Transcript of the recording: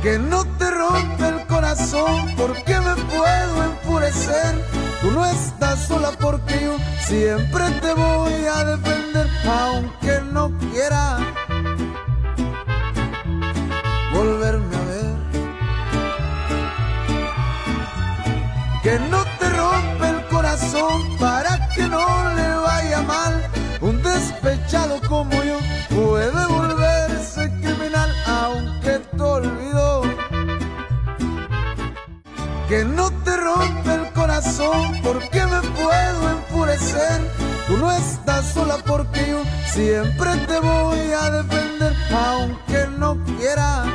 que no te rompe el corazón, porque me puedo enfurecer. Tú no estás sola porque yo siempre te voy a defender, aunque no quiera volverme a ver. Que no te rompe el corazón para que no le vaya mal. Un despechado como yo puede volverse criminal, aunque te olvidó. Que no te rompe el corazón porque me puedo enfurecer. Tú no estás sola porque yo siempre te voy a defender, aunque no quiera